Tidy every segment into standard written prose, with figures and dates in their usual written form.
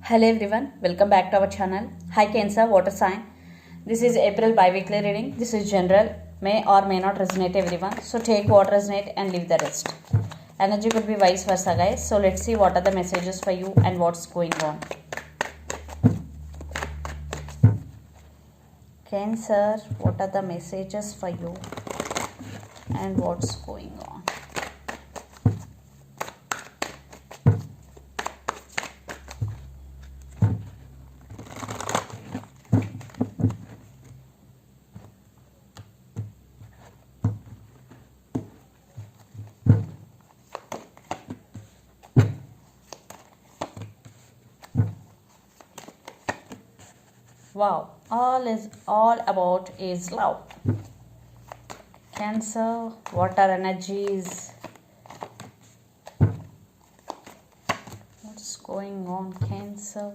Hello everyone, welcome back to our channel. Hi Cancer, water sign. This is April bi-weekly reading. This is general, may or may not resonate everyone. So take what resonate and leave the rest. Energy could be vice versa, guys. So let's see what are the messages for you and what's going on. Cancer, what are the messages for you and what's going on? Wow, all about is love. Cancer, water energies. What's going on, Cancer?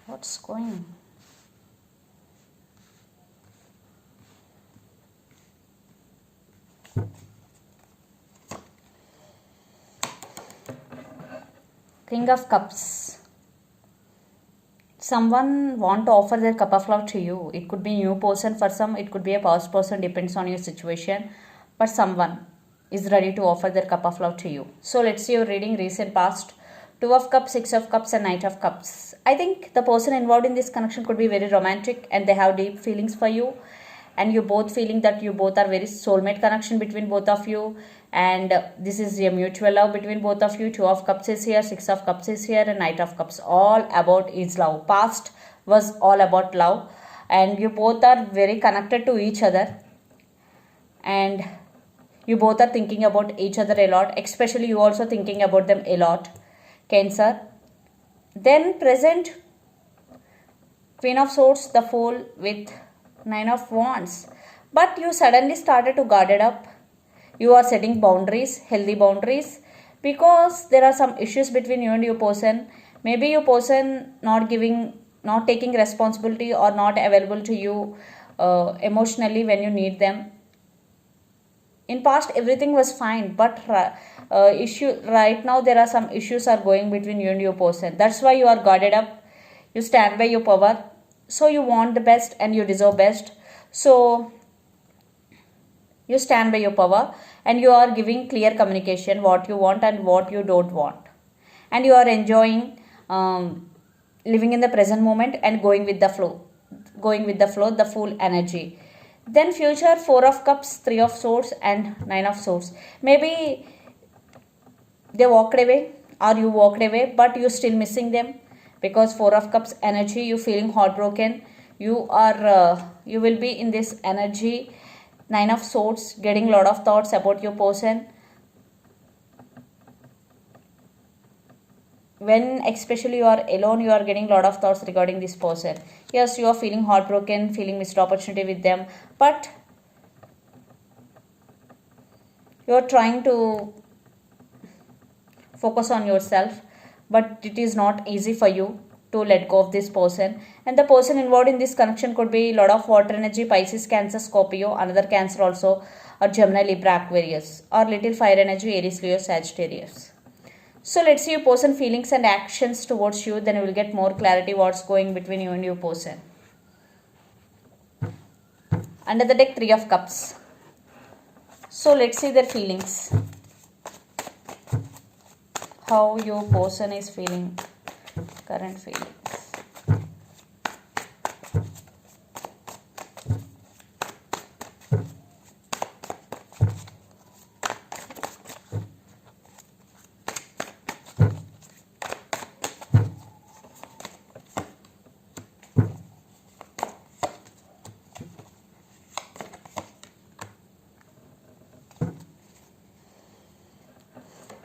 What's going on? King of Cups. Someone want to offer their cup of love to you. It could be new person for some, it could be a past person, depends on your situation. But someone is ready to offer their cup of love to you. So let's see your reading recent past. Two of Cups, Six of Cups and Knight of Cups. I think the person involved in this connection could be very romantic and they have deep feelings for you. And you both feeling that you both are very soulmate connection between both of you, and this is a mutual love between both of you. Two of Cups is here, Six of Cups is here, and Knight of Cups. All about is love. Past was all about love, and you both are very connected to each other, and you both are thinking about each other a lot, especially you also thinking about them a lot, Cancer. Then present Queen of Swords, the Fool with Nine of Wands. But you suddenly started to guard it up. You are setting boundaries, healthy boundaries, because there are some issues between you and your person. Maybe your person not taking responsibility or not available to you emotionally when you need them. In past everything was fine, but issue right now there are some issues are going between you and your person. That's why you are guarded up. You stand by your power. So you want the best and you deserve best. So you stand by your power and you are giving clear communication what you want and what you don't want. And you are enjoying living in the present moment and going with the flow. The full energy. Then future, Four of Cups, Three of Swords and Nine of Swords. Maybe they walked away or you walked away, but you're still missing them, because Four of Cups energy, you feeling heartbroken, you will be in this energy. Nine of Swords, getting lot of thoughts about your person. When especially you are alone, you are getting lot of thoughts regarding this person. Yes, you are feeling heartbroken, feeling missed opportunity with them, but you are trying to focus on yourself, but it is not easy for you to let go of this person. And the person involved in this connection could be a lot of water energy, Pisces, Cancer, Scorpio, another Cancer also, or Gemini, Libra, Aquarius, or little fire energy, Aries, Leo, Sagittarius. So let's see your person feelings and actions towards you, then you will get more clarity what's going between you and your person. Under the deck, Three of Cups. So let's see their feelings. How your person is feeling, current feelings.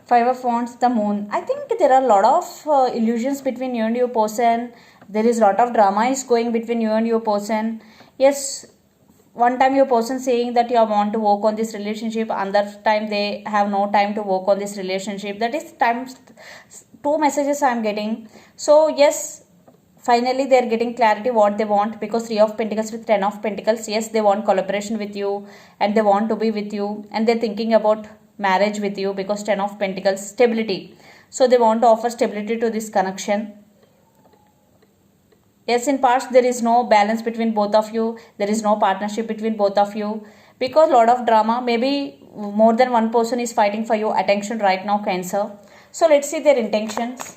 Five of Wands, the Moon. I think there are a lot of illusions between you and your person. There is a lot of drama is going between you and your person. Yes, one time your person saying that you want to work on this relationship, another time they have no time to work on this relationship. That is times two messages I am getting. So yes, Finally they are getting clarity what they want, because 3 of Pentacles with 10 of Pentacles. Yes, they want collaboration with you and they want to be with you, and they're thinking about marriage with you, because 10 of Pentacles, stability. So they want to offer stability to this connection. Yes, in past there is no balance between both of you, there is no partnership between both of you, because lot of drama. Maybe more than one person is fighting for your attention right now, Cancer. So let's see their intentions.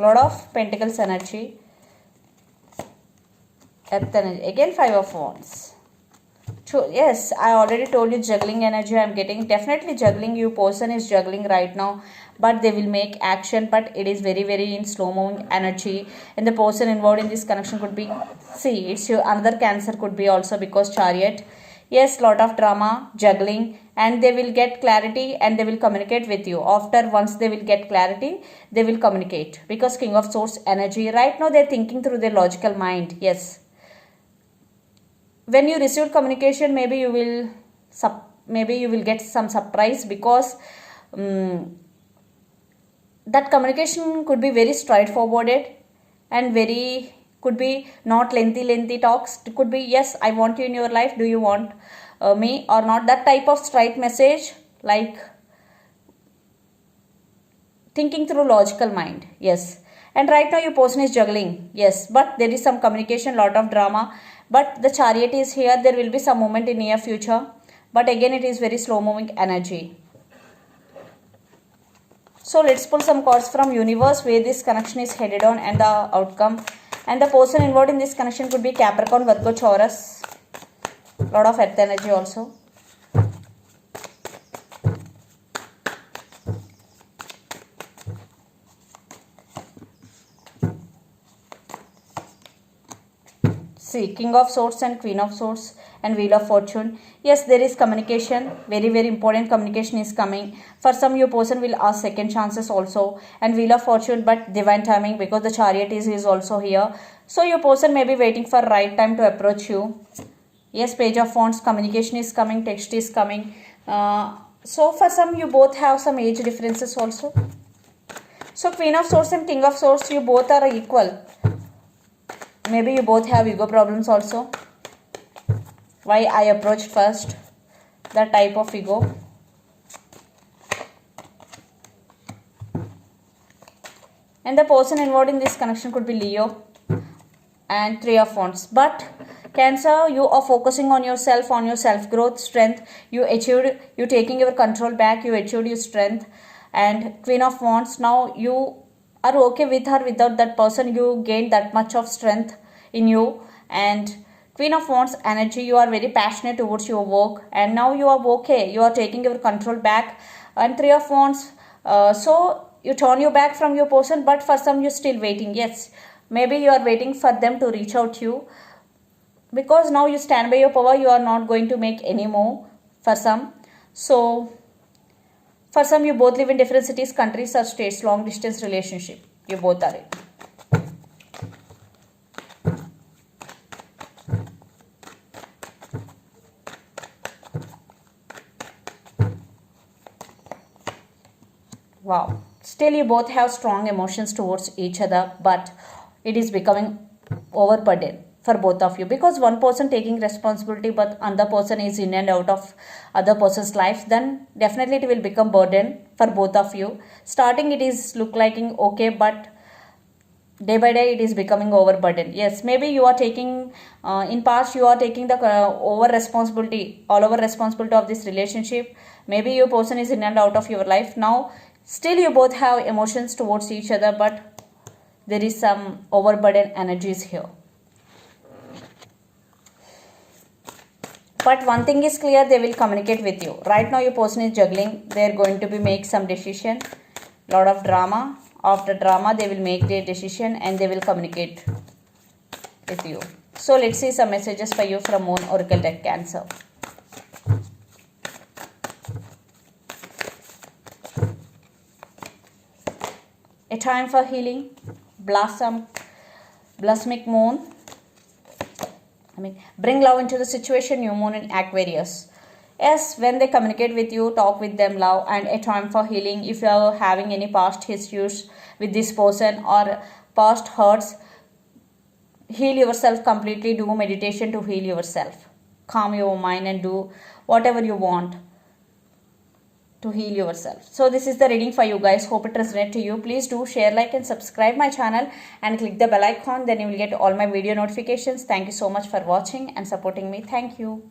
Lot of Pentacles energy, Earth energy, again 5 of Wands. Yes, I already told you juggling energy I am getting. Definitely juggling, you person is juggling right now, but they will make action, but it is very very in slow moving energy. And the person involved in this connection could be, see, it's your another Cancer could be also, because Chariot. Yes, lot of drama, juggling, and they will get clarity and they will communicate with you. After once they will get clarity, they will communicate, because King of Swords energy right now, they're thinking through their logical mind. Yes, when you receive communication, maybe you will get some surprise, because that communication could be very straightforward and very could be not lengthy talks. It could be, yes, I want you in your life, do you want me or not, that type of straight message, like thinking through logical mind. Yes, and right now your person is juggling. Yes, but there is some communication, lot of drama, but the Chariot is here. There will be some moment in near future, but again it is very slow moving energy. So let's pull some cards from universe, where this connection is headed on and the outcome. And the person involved in this connection could be Capricorn, Virgo, Taurus. Lot of earth energy also. See, King of Swords and Queen of Swords and Wheel of Fortune. Yes, there is communication. Very, very important communication is coming. For some, your person will ask second chances also. And Wheel of Fortune, but divine timing, because the Chariot is also here. So, your person may be waiting for right time to approach you. Yes, Page of Wands, communication is coming, text is coming. So, for some, you both have some age differences also. So, Queen of Swords and King of Swords, you both are equal. Maybe you both have ego problems also. Why I approached first, that type of ego. And the person involved in this connection could be Leo and 3 of Wands. But Cancer, you are focusing on yourself, on your self-growth, strength. You taking your control back, you achieved your strength. And Queen of Wands, now you are okay with her, without that person you gain that much of strength in you. And Queen of Wands energy, you are very passionate towards your work, and now you are okay, you are taking your control back. And 3 of Wands, so you turn your back from your person, but for some you still waiting. Yes, maybe you are waiting for them to reach out to you, because now you stand by your power, you are not going to make any more for some. So for some, you both live in different cities, countries or states, long distance relationship. You both are it. Wow. Still you both have strong emotions towards each other, but it is becoming overburden for both of you, because one person taking responsibility but another person is in and out of other person's life, then definitely it will become burden for both of you. Starting it is look like okay, but day by day it is becoming overburden. Yes, maybe you are taking in past you are taking the all over responsibility of this relationship. Maybe your person is in and out of your life now. Still you both have emotions towards each other, but there is some overburden energies here. But one thing is clear, they will communicate with you. Right now your person is juggling. They are going to be make some decision. Lot of drama. After drama they will make their decision and they will communicate with you. So let's see some messages for you from Moon Oracle deck, Cancer. A time for healing. Blossoming moon. Bring love into the situation, new moon in Aquarius. Yes, when they communicate with you, talk with them, love, and a time for healing. If you are having any past issues with this person or past hurts, heal yourself completely. Do meditation to heal yourself. Calm your mind and do whatever you want to heal yourself. So this is the reading for you guys. Hope it resonates to you. Please do share, like, and subscribe my channel and click the bell icon. Then you will get all my video notifications. Thank you so much for watching and supporting me. Thank you.